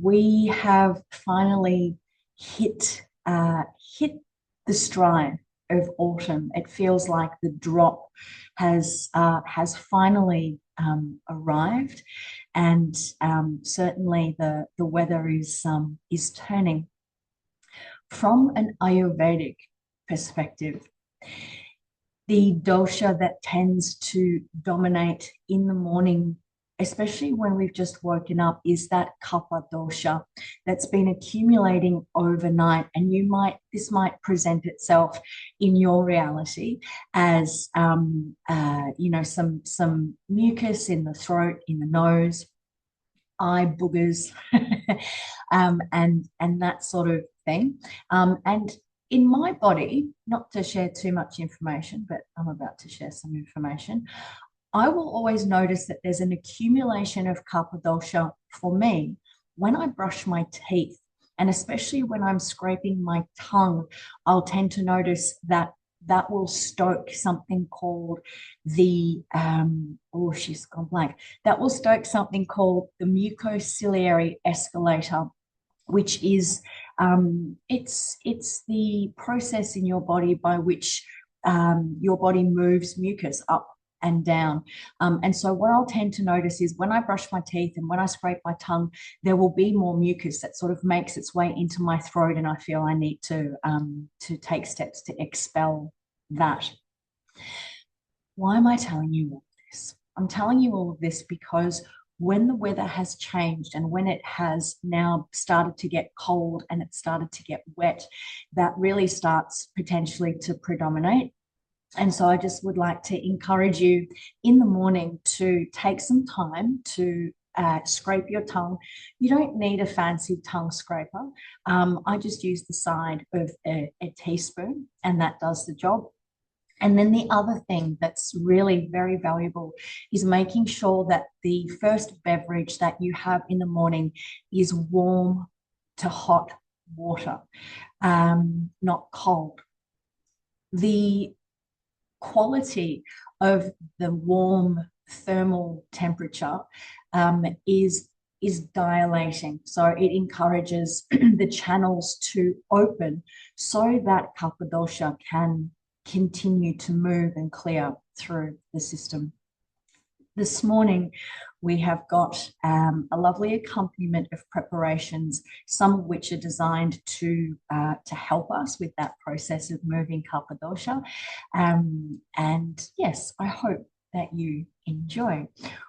we have finally hit hit the stride of autumn. It feels like the drop has finally arrived, and certainly the weather is turning. From an Ayurvedic perspective, the dosha that tends to dominate in the morning, especially when we've just woken up, is that kapha dosha that's been accumulating overnight. And this might present itself in your reality as some mucus in the throat, in the nose, eye boogers, and that sort of thing. And in my body, not to share too much information, but I'm about to share some information, I will always notice that there's an accumulation of kapha dosha for me when I brush my teeth. And especially when I'm scraping my tongue, I'll tend to notice that that will stoke something called the, she's gone blank. That will stoke something called the mucociliary escalator, which is, it's the process in your body by which your body moves mucus up and down. And so what I'll tend to notice is when I brush my teeth and when I scrape my tongue, there will be more mucus that sort of makes its way into my throat, and I feel I need to take steps to expel that. Why am I telling you all this? I'm telling you all of this because when the weather has changed and when it has now started to get cold and it started to get wet, that really starts potentially to predominate. And so I just would like to encourage you in the morning to take some time to scrape your tongue. You don't need a fancy tongue scraper. I just use the side of a teaspoon, and that does the job. And then the other thing that's really very valuable is making sure that the first beverage that you have in the morning is warm to hot water, not cold. The quality of the warm thermal temperature is dilating. So it encourages the channels to open so that kapha dosha can continue to move and clear through the system. This morning, we have got a lovely accompaniment of preparations, some of which are designed to help us with that process of moving kapha dosha. And yes, I hope that you enjoy.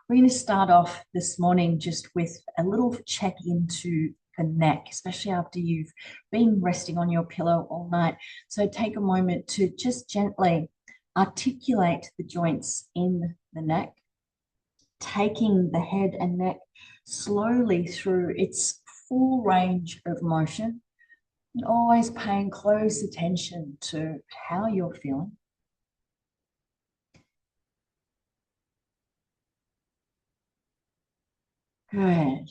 We're going to start off this morning just with a little check into the neck, especially after you've been resting on your pillow all night. So take a moment to just gently articulate the joints in the neck, taking the head and neck slowly through its full range of motion, and always paying close attention to how you're feeling. Good.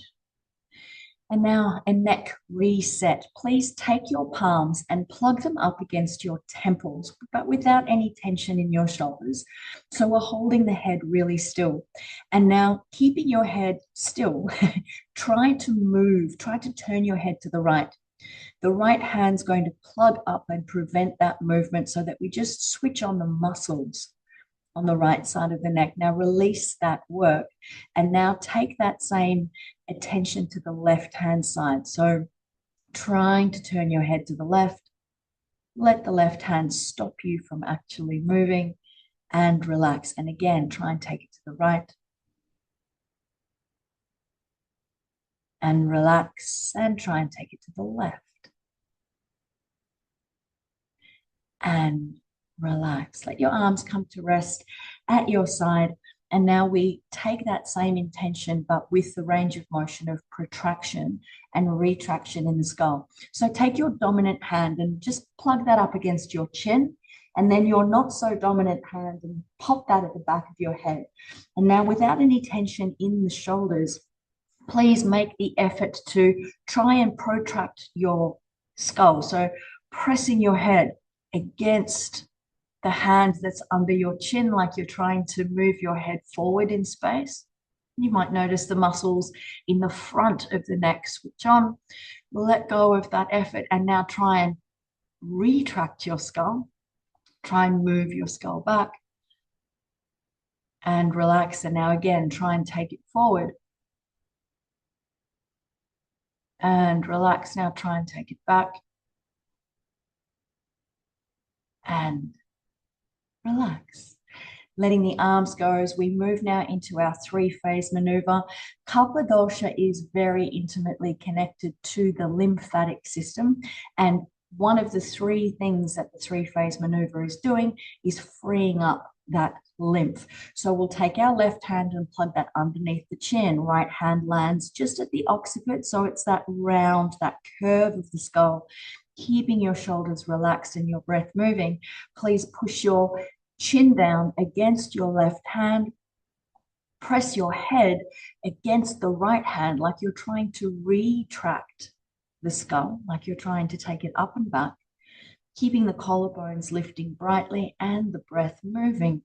And now a neck reset. Please take your palms and plug them up against your temples, but without any tension in your shoulders. So we're holding the head really still. And now keeping your head still, try to turn your head to the right. The right hand's going to plug up and prevent that movement so that we just switch on the muscles on the right side of the neck. Now release that work, and now take that same attention to the left-hand side. So trying to turn your head to the left, let the left hand stop you from actually moving, and relax. And again, try and take it to the right. And relax, and try and take it to the left. And relax. Let your arms come to rest at your side. And now we take that same intention, but with the range of motion of protraction and retraction in the skull. So take your dominant hand and just plug that up against your chin, and then your not so dominant hand and pop that at the back of your head. And now without any tension in the shoulders, please make the effort to try and protract your skull. So pressing your head against the hand that's under your chin, like you're trying to move your head forward in space. You might notice the muscles in the front of the neck switch on. Let go of that effort and now try and retract your skull. Try and move your skull back and relax. And now again, try and take it forward. And relax. Now try and take it back. And relax. Letting the arms go as we move now into our three-phase maneuver. Kapha dosha is very intimately connected to the lymphatic system. And one of the three things that the three-phase maneuver is doing is freeing up that lymph. So we'll take our left hand and plug that underneath the chin. Right hand lands just at the occiput. So it's that round, that curve of the skull. Keeping your shoulders relaxed and your breath moving. Please push your chin down against your left hand. Press your head against the right hand like you're trying to retract the skull, like you're trying to take it up and back, keeping the collarbones lifting brightly and the breath moving.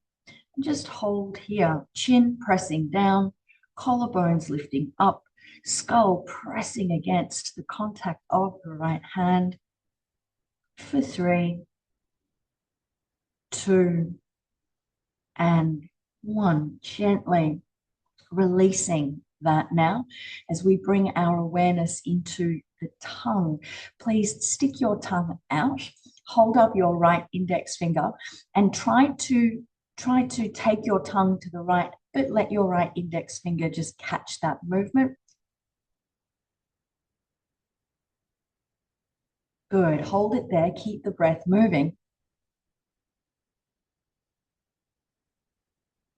And just hold here, chin pressing down, collarbones lifting up, skull pressing against the contact of the right hand for 3, 2, and 1. Gently releasing that now as we bring our awareness into the tongue. Please stick your tongue out, hold up your right index finger and try to take your tongue to the right, but let your right index finger just catch that movement. Good. Hold it there. Keep the breath moving.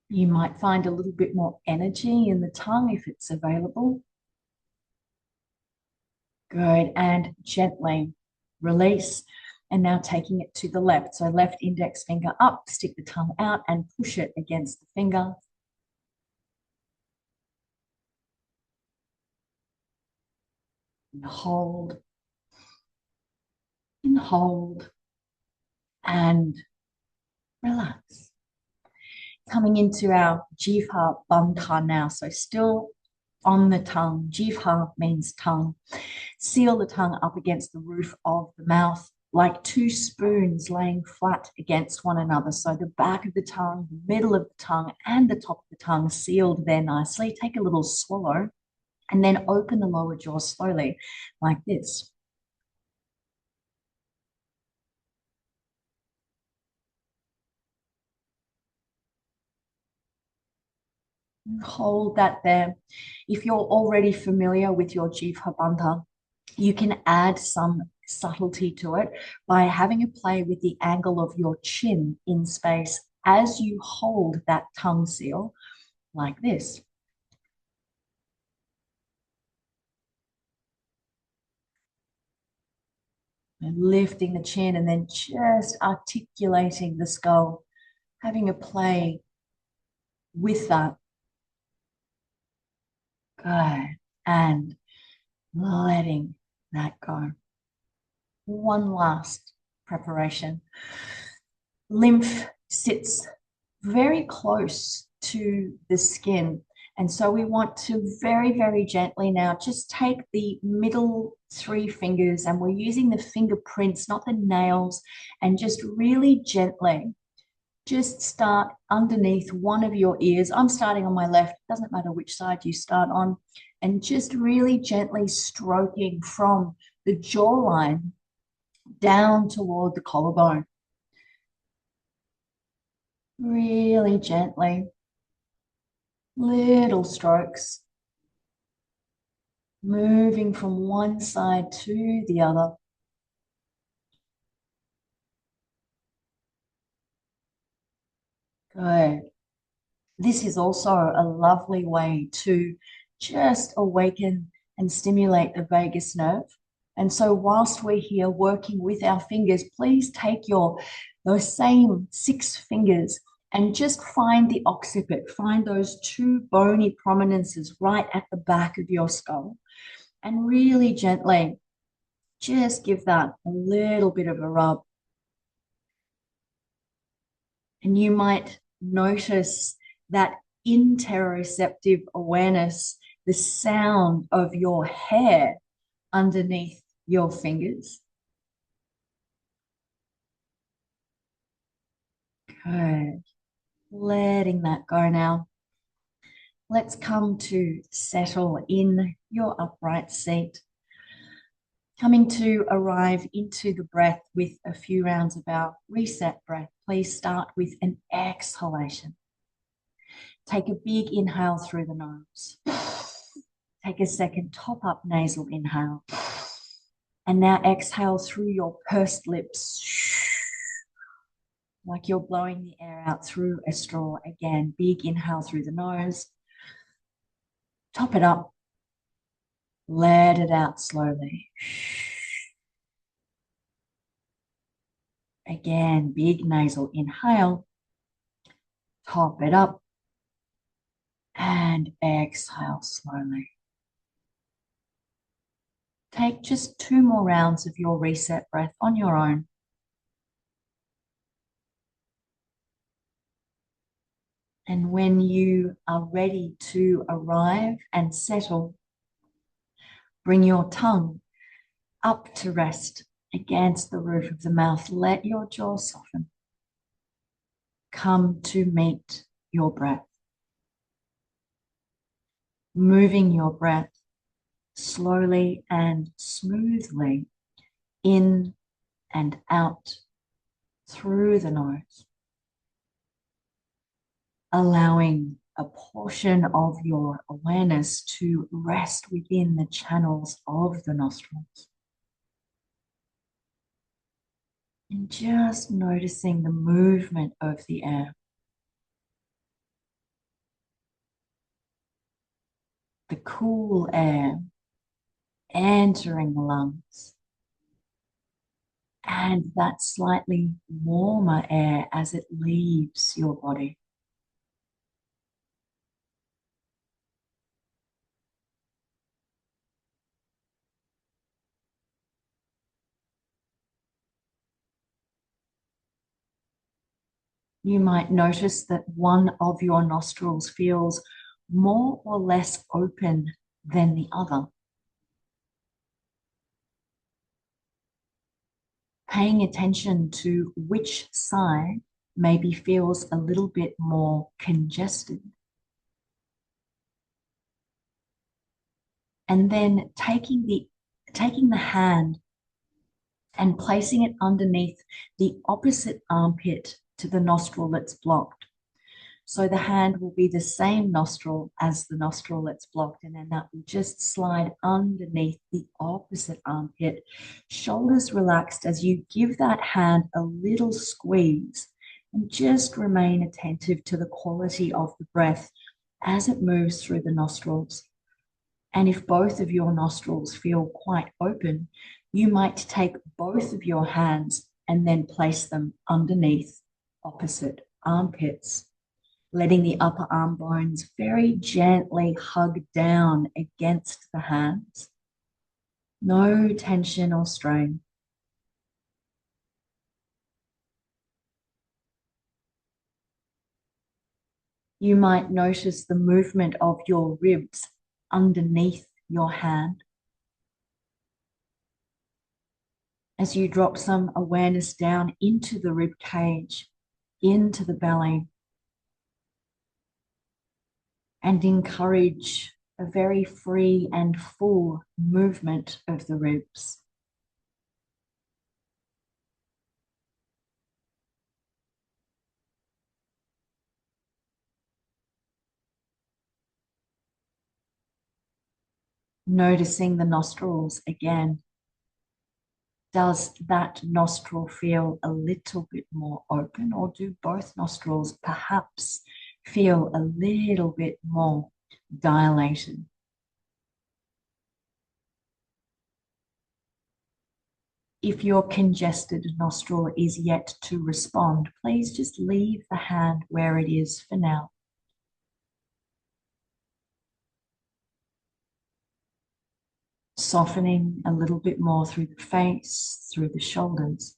You might find a little bit more energy in the tongue if it's available. Good. And gently release. And now taking it to the left. So left index finger up, stick the tongue out and push it against the finger. And hold. And hold. And relax. Coming into our JIVHA BANDHA now. So still on the tongue. JIVHA means tongue. Seal the tongue up against the roof of the mouth like 2 spoons laying flat against one another. So the back of the tongue, the middle of the tongue, and the top of the tongue sealed there nicely. Take a little swallow and then open the lower jaw slowly like this. Hold that there. If you're already familiar with your JIVHA Bandha, you can add some subtlety to it by having a play with the angle of your chin in space as you hold that tongue seal like this. And lifting the chin and then just articulating the skull, having a play with that. Good. And letting that go. One last preparation. Lymph sits very close to the skin. And so we want to very, very gently now just take the middle 3 fingers, and we're using the fingerprints, not the nails, and just really gently just start underneath one of your ears. I'm starting on my left, doesn't matter which side you start on, and just really gently stroking from the jawline down toward the collarbone. Really gently, little strokes, moving from one side to the other. Good. This is also a lovely way to just awaken and stimulate the vagus nerve. And so whilst we're here working with our fingers, please take those same 6 fingers and just find the occiput, find those 2 bony prominences right at the back of your skull, and really gently just give that a little bit of a rub. And you might notice that interoceptive awareness, the sound of your hair underneath your fingers. Good. Letting that go now. Let's come to settle in your upright seat. Coming to arrive into the breath with a few rounds of our reset breath. Please start with an exhalation. Take a big inhale through the nose. Take a second top up nasal inhale. And now exhale through your pursed lips. Like you're blowing the air out through a straw. Again, big inhale through the nose. Top it up. Let it out slowly. Again, big nasal inhale. Top it up. And exhale slowly. Take just 2 more rounds of your reset breath on your own. And when you are ready to arrive and settle, bring your tongue up to rest against the roof of the mouth. Let your jaw soften. Come to meet your breath. Moving your breath slowly and smoothly in and out through the nose. Allowing a portion of your awareness to rest within the channels of the nostrils. And just noticing the movement of the air. The cool air entering the lungs. And that slightly warmer air as it leaves your body. You might notice that one of your nostrils feels more or less open than the other. Paying attention to which side maybe feels a little bit more congested. And then taking the hand and placing it underneath the opposite armpit to the nostril that's blocked. So the hand will be the same nostril as the nostril that's blocked, and then that will just slide underneath the opposite armpit. Shoulders relaxed as you give that hand a little squeeze, and just remain attentive to the quality of the breath as it moves through the nostrils. And if both of your nostrils feel quite open, you might take both of your hands and then place them underneath opposite armpits, letting the upper arm bones very gently hug down against the hands. No tension or strain. You might notice the movement of your ribs underneath your hand as you drop some awareness down into the rib cage, into the belly, and encourage a very free and full movement of the ribs. Noticing the nostrils again. Does that nostril feel a little bit more open, or do both nostrils perhaps feel a little bit more dilated? If your congested nostril is yet to respond, please just leave the hand where it is for now. Softening a little bit more through the face, through the shoulders.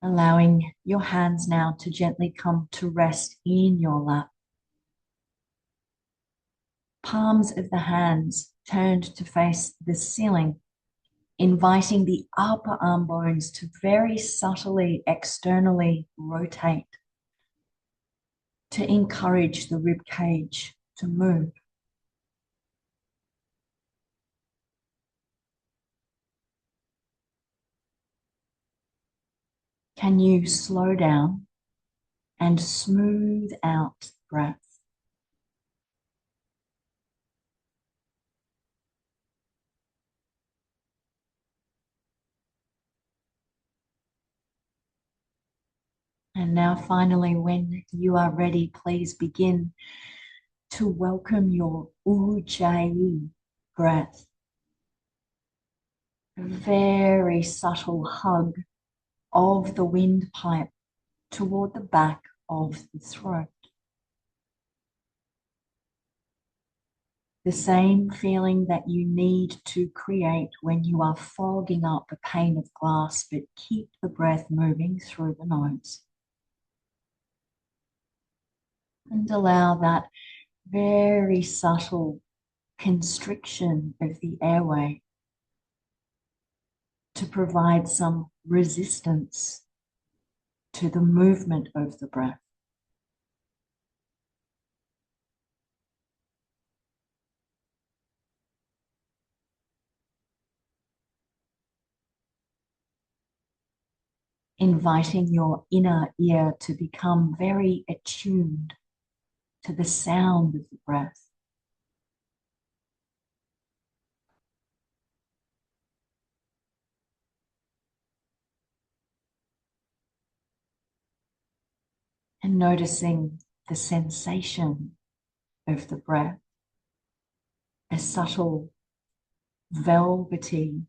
Allowing your hands now to gently come to rest in your lap. Palms of the hands turned to face the ceiling, inviting the upper arm bones to very subtly externally rotate to encourage the rib cage to move. Can you slow down and smooth out the breath? And now finally, when you are ready, please begin to welcome your Ujjayi breath. A very subtle hug of the windpipe toward the back of the throat. The same feeling that you need to create when you are fogging up a pane of glass, but keep the breath moving through the nose. And allow that very subtle constriction of the airway to provide some resistance to the movement of the breath. Inviting your inner ear to become very attuned to the sound of the breath. And noticing the sensation of the breath, a subtle, velvety,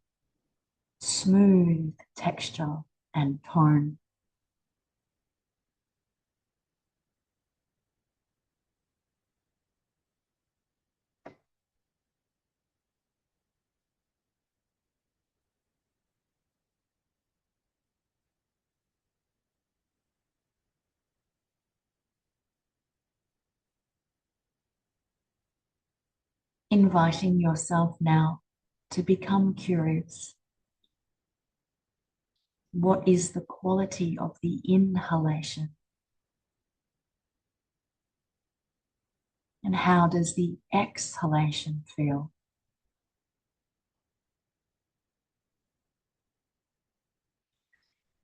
smooth texture and tone. Inviting yourself now to become curious. What is the quality of the inhalation? And how does the exhalation feel?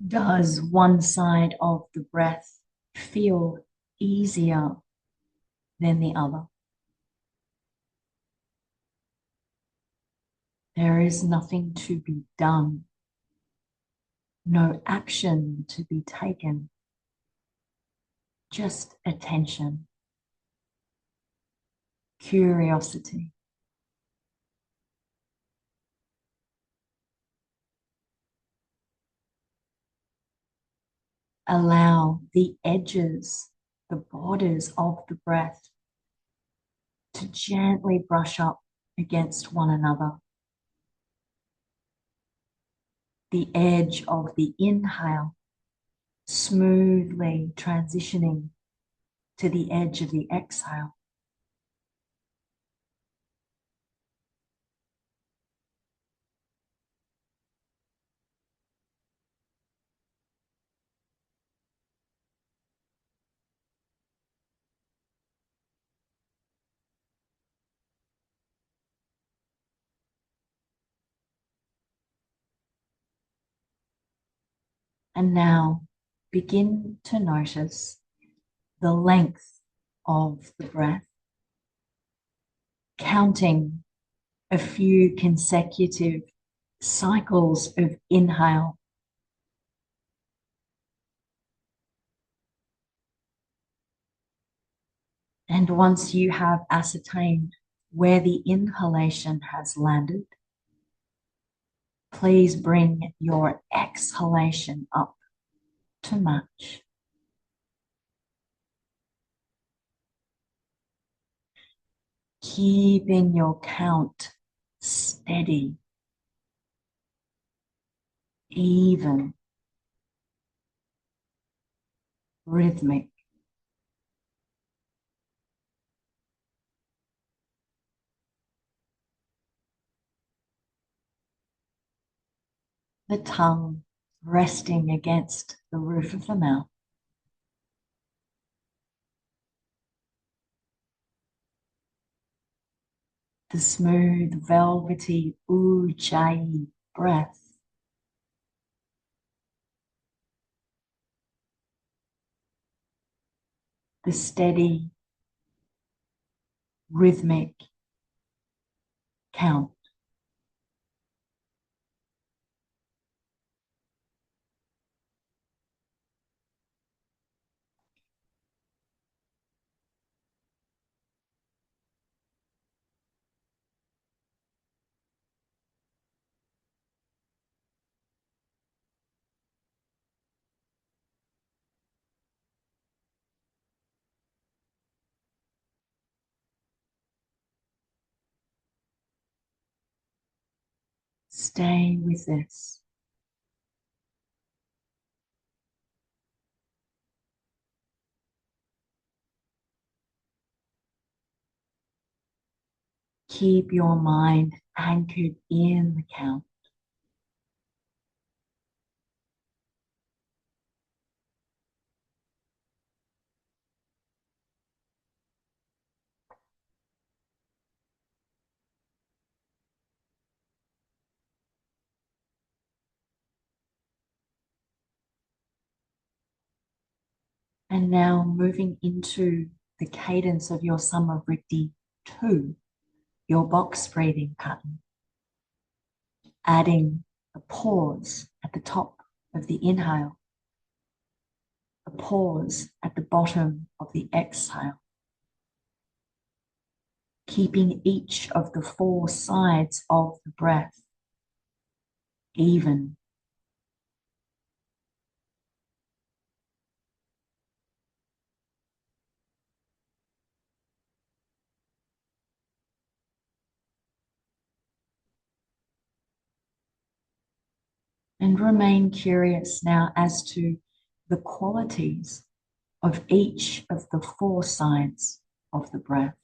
Does one side of the breath feel easier than the other? There is nothing to be done, no action to be taken, just attention, curiosity. Allow the edges, the borders of the breath to gently brush up against one another. The edge of the inhale smoothly transitioning to the edge of the exhale. And now begin to notice the length of the breath, counting a few consecutive cycles of inhale. And once you have ascertained where the inhalation has landed, please bring your exhalation up to match. Keeping your count steady, even, rhythmic. The tongue resting against the roof of the mouth. The smooth, velvety ujjayi breath. The steady, rhythmic count. Stay with this. Keep your mind anchored in the count. And now moving into the cadence of your SODHANA 2, your box breathing pattern. Adding a pause at the top of the inhale, a pause at the bottom of the exhale. Keeping each of the 4 sides of the breath even. And remain curious now as to the qualities of each of the 4 sides of the breath.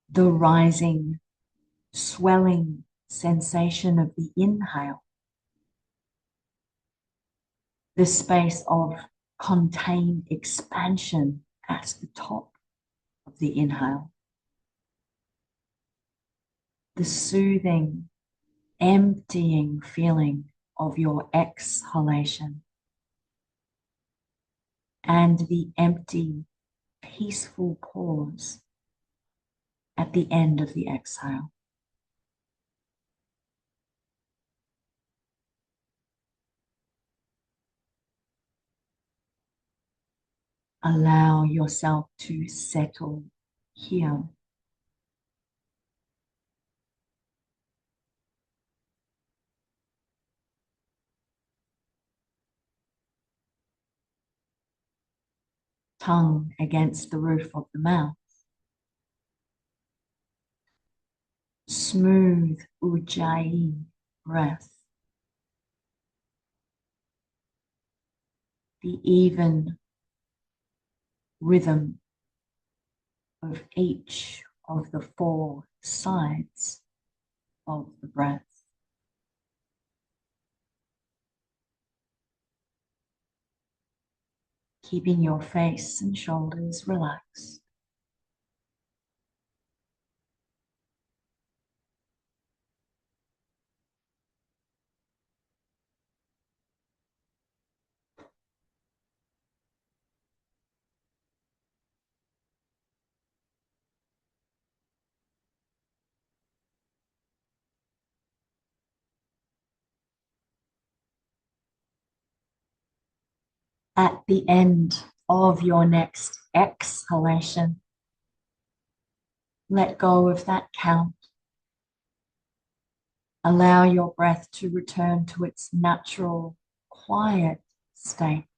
The rising, swelling sensation of the inhale. The space of contained expansion at the top of the inhale. The soothing, emptying feeling of your exhalation. And the empty, peaceful pause at the end of the exhale. Allow yourself to settle here. Tongue against the roof of the mouth. Smooth ujjayi breath. The even rhythm of each of the 4 sides of the breath. Keeping your face and shoulders relaxed. At the end of your next exhalation, let go of that count. Allow your breath to return to its natural, quiet state.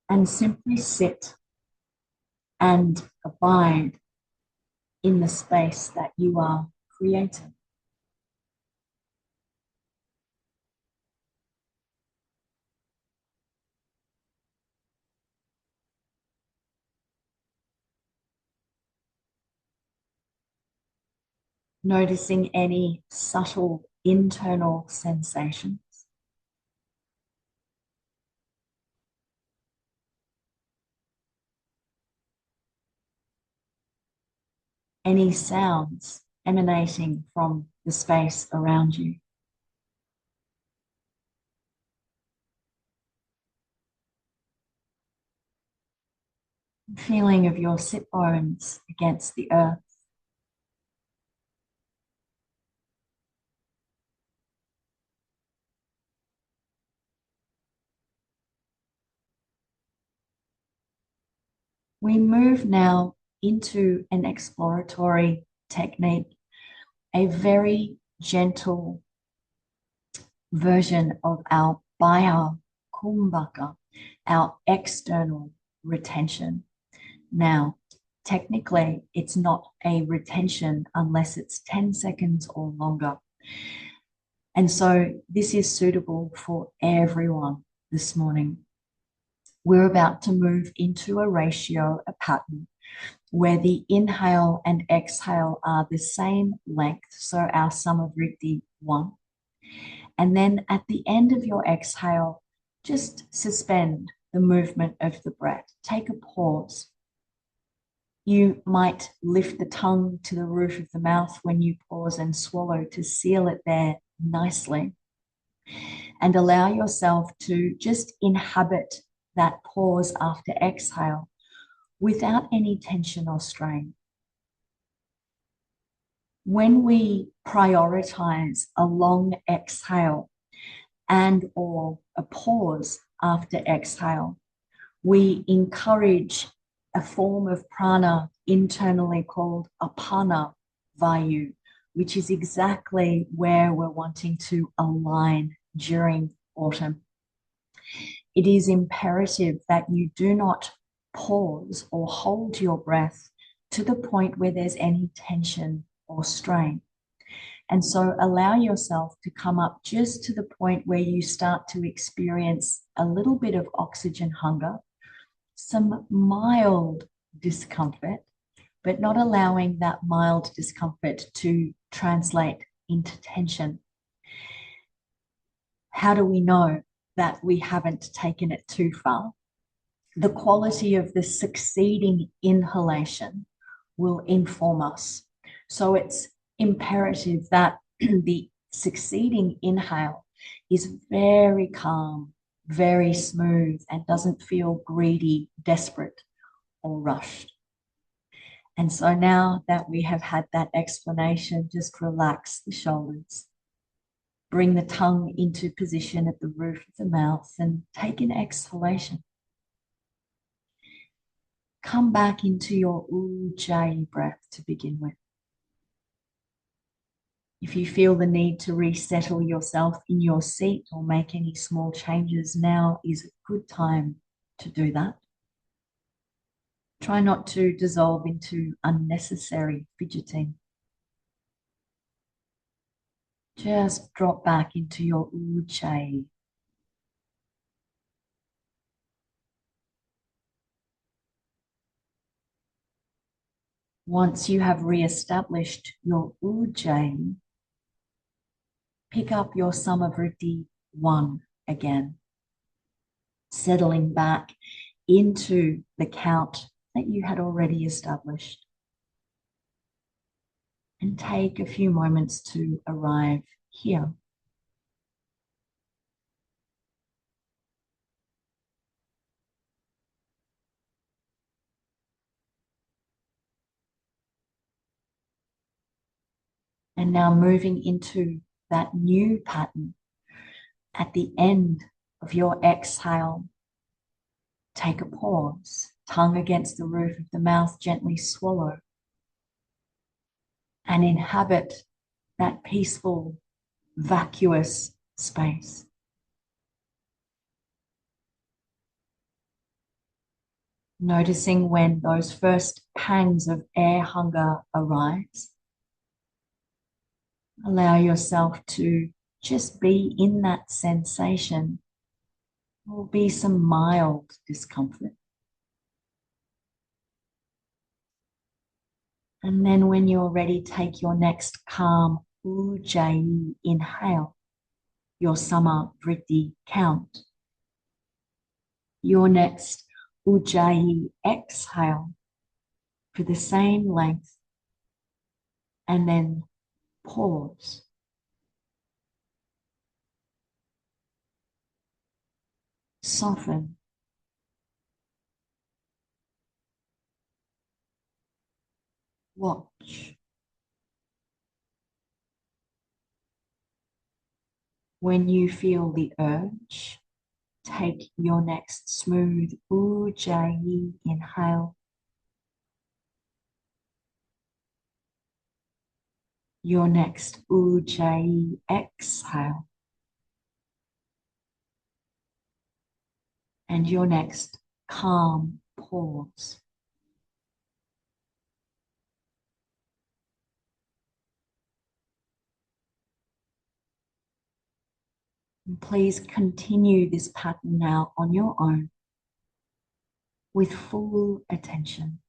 And simply sit and abide in the space that you are creating. Noticing any subtle internal sensations. Any sounds emanating from the space around you. Feeling of your sit bones against the earth. We move now into an exploratory technique, a very gentle version of our BAHYA KUMBHAKA, our external retention. Now, technically, it's not a retention unless it's 10 seconds or longer. And so this is suitable for everyone this morning. We're about to move into a ratio, a pattern, where the inhale and exhale are the same length. So our SOMHAVRITTI 1. And then at the end of your exhale, just suspend the movement of the breath. Take a pause. You might lift the tongue to the roof of the mouth when you pause and swallow to seal it there nicely. And allow yourself to just inhabit that pause after exhale without any tension or strain. When we prioritize a long exhale and or a pause after exhale, we encourage a form of prana internally called apana vayu, which is exactly where we're wanting to align during autumn. It is imperative that you do not pause or hold your breath to the point where there's any tension or strain. And so allow yourself to come up just to the point where you start to experience a little bit of oxygen hunger, some mild discomfort, but not allowing that mild discomfort to translate into tension. How do we know that we haven't taken it too far? The quality of the succeeding inhalation will inform us. So it's imperative that the succeeding inhale is very calm, very smooth, and doesn't feel greedy, desperate, or rushed. And so now that we have had that explanation, just relax the shoulders. Bring the tongue into position at the roof of the mouth and take an exhalation. Come back into your ujjayi breath to begin with. If you feel the need to resettle yourself in your seat or make any small changes, now is a good time to do that. Try not to dissolve into unnecessary fidgeting. Just drop back into your ujjayi. Once you have re-established your ujjayi, pick up your SOMHAVRITTI 1 again, settling back into the count that you had already established. And take a few moments to arrive here. And now moving into that new pattern. At the end of your exhale, take a pause, tongue against the roof of the mouth, gently swallow. And inhabit that peaceful, vacuous space. Noticing when those first pangs of air hunger arise. Allow yourself to just be in that sensation. There will be some mild discomfort. And then when you're ready, take your next calm Ujjayi inhale, your summer Vritti count. Your next Ujjayi exhale for the same length, and then pause. Soften. Watch. When you feel the urge, take your next smooth Ujjayi inhale, your next Ujjayi exhale, and your next calm pause. And please continue this pattern now on your own with full attention.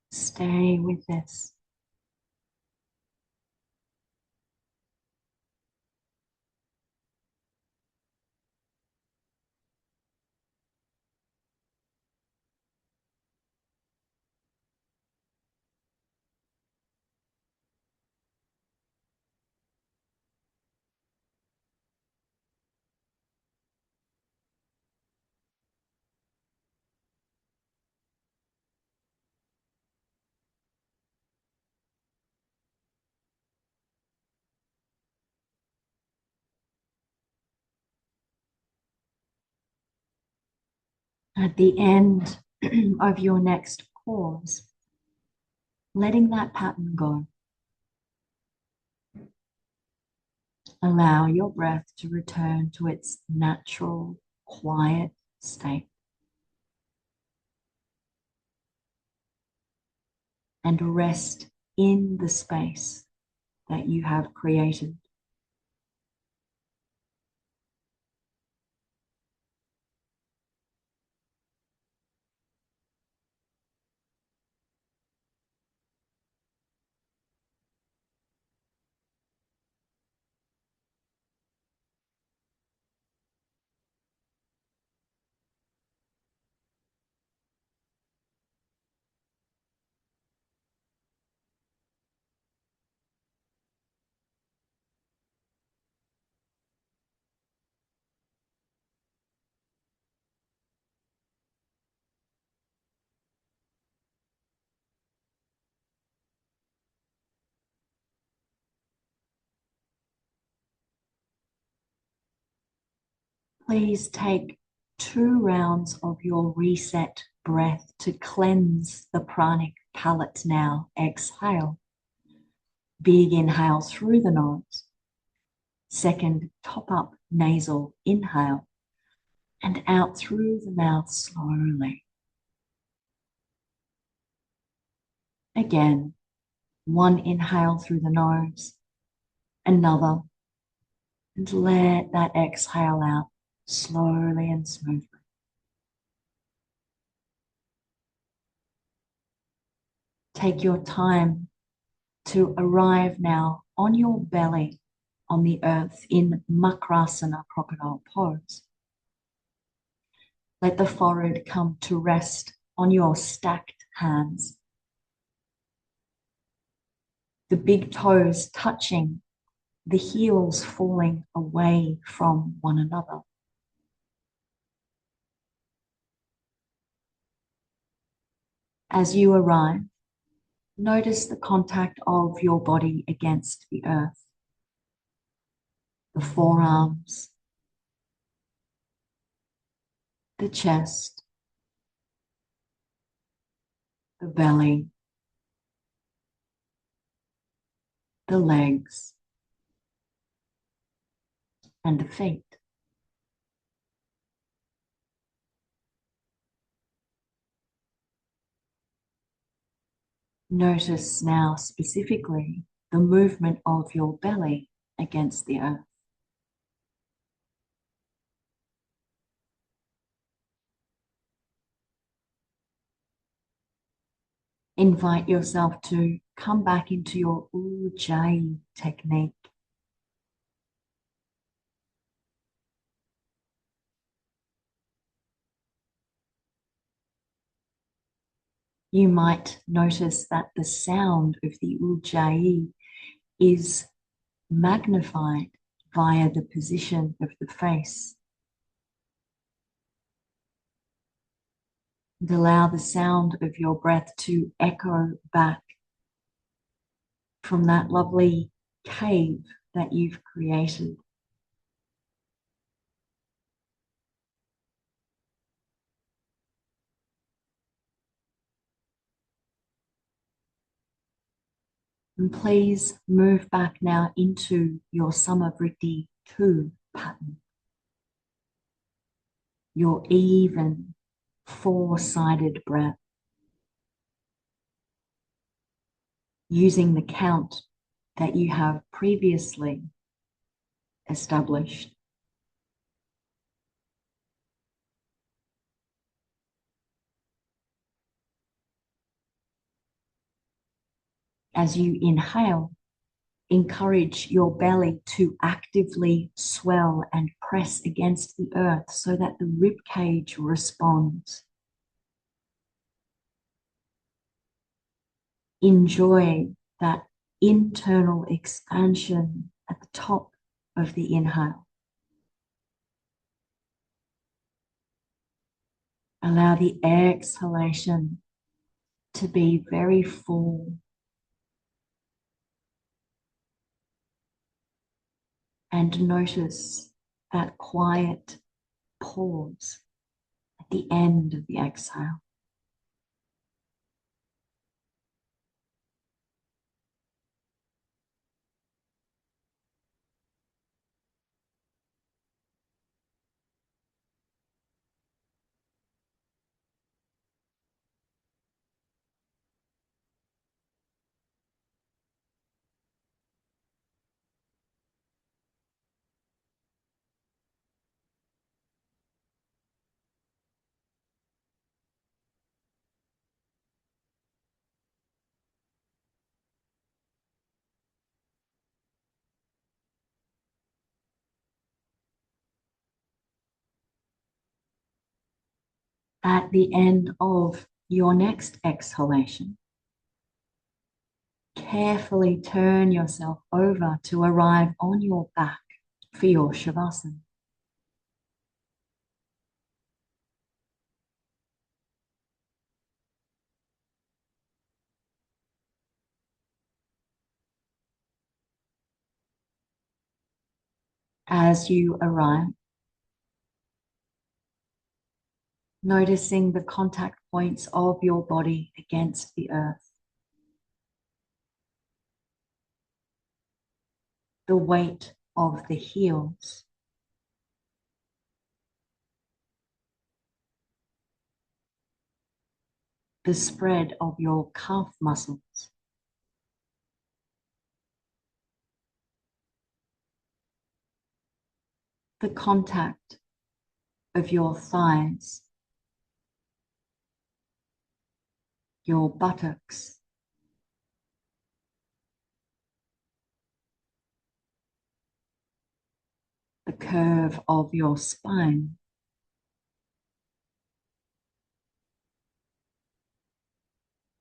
Stay with this. At the end of your next pause, letting that pattern go, allow your breath to return to its natural, quiet state. And rest in the space that you have created. Please take 2 rounds of your reset breath to cleanse the pranic palate now. Exhale. Big inhale through the nose. Second, top up nasal inhale and out through the mouth slowly. Again, 1 inhale through the nose, another, and let that exhale out slowly and smoothly. Take your time to arrive now on your belly on the earth in MAKRASANA, crocodile pose. Let the forehead come to rest on your stacked hands. The big toes touching, the heels falling away from one another. As you arrive, notice the contact of your body against the earth. the forearms, the chest, the belly, the legs, and the feet. Notice now specifically the movement of your belly against the earth. Invite yourself to come back into your Ujjayi technique. You might notice that the sound of the Ujjayi is magnified via the position of the face. And allow the sound of your breath to echo back from that lovely cave that you've created. And please move back now into your SOMAVRITTI 2 pattern. Your even four-sided breath. Using the count that you have previously established. As you inhale, encourage your belly to actively swell and press against the earth so that the rib cage responds. Enjoy that internal expansion at the top of the inhale. Allow the exhalation to be very full. And notice that quiet pause at the end of the exhale. At the end of your next exhalation, carefully turn yourself over to arrive on your back for your Shavasana. As you arrive, noticing the contact points of your body against the earth. The weight of the heels. The spread of your calf muscles. The contact of your thighs, your buttocks, the curve of your spine,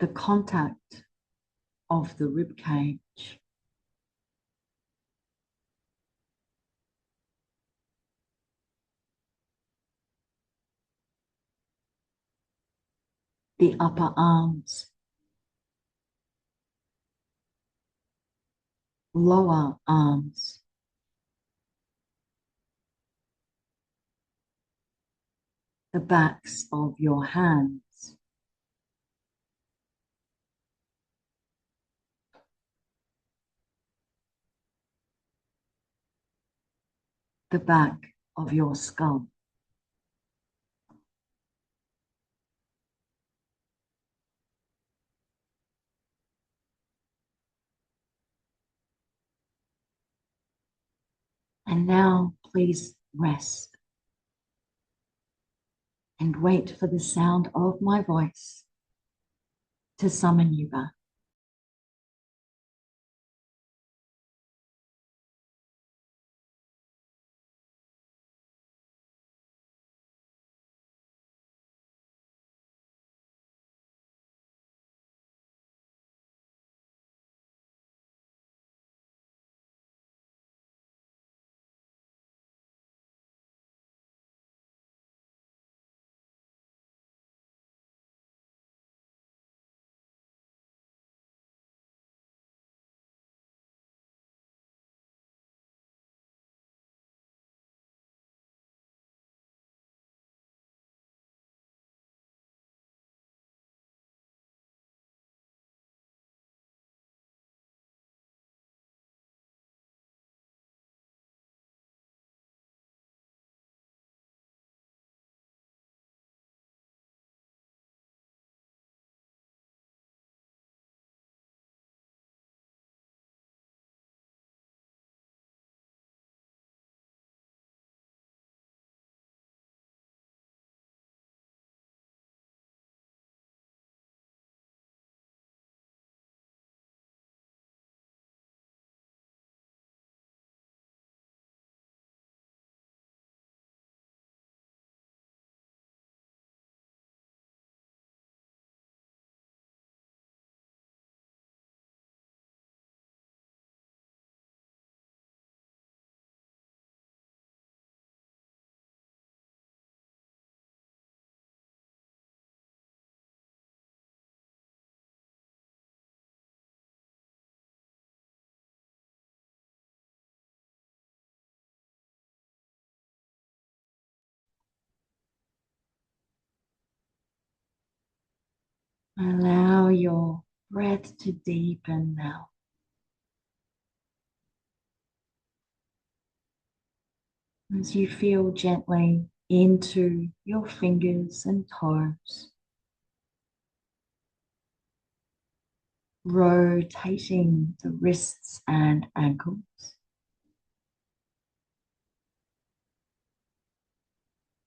the contact of the rib cage, the upper arms, lower arms, the backs of your hands, the back of your skull. And now please rest and wait for the sound of my voice to summon you back. Allow your breath to deepen now. As you feel gently into your fingers and toes, rotating the wrists and ankles,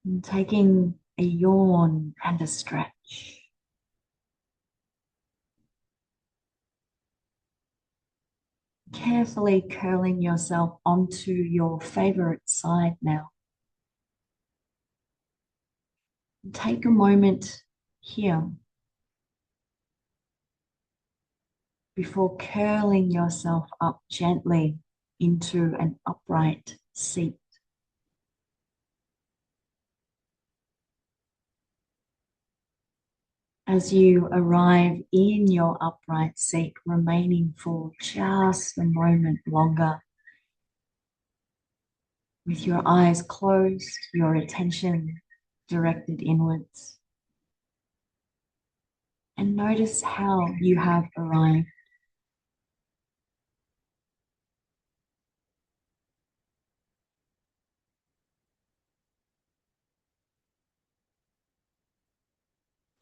and taking a yawn and a stretch. Carefully curling yourself onto your favorite side now. Take a moment here before curling yourself up gently into an upright seat. As you arrive in your upright seat, remaining for just a moment longer, with your eyes closed, your attention directed inwards. And notice how you have arrived.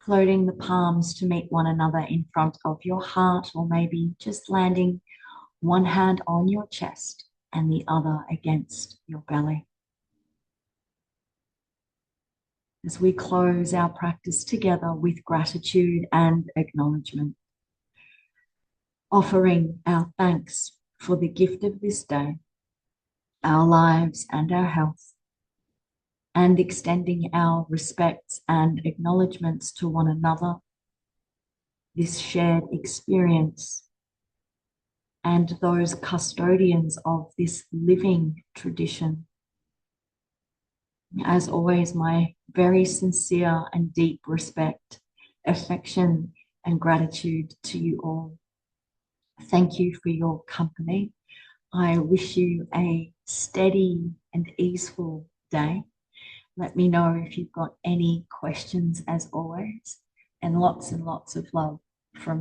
Floating the palms to meet one another in front of your heart, or maybe just landing one hand on your chest and the other against your belly. As we close our practice together with gratitude and acknowledgement, offering our thanks for the gift of this day, our lives and our health, and extending our respects and acknowledgements to one another, this shared experience, and those custodians of this living tradition. As always, my very sincere and deep respect, affection, and gratitude to you all. Thank you for your company. I wish you a steady and easeful day. Let me know if you've got any questions as always, and lots of love from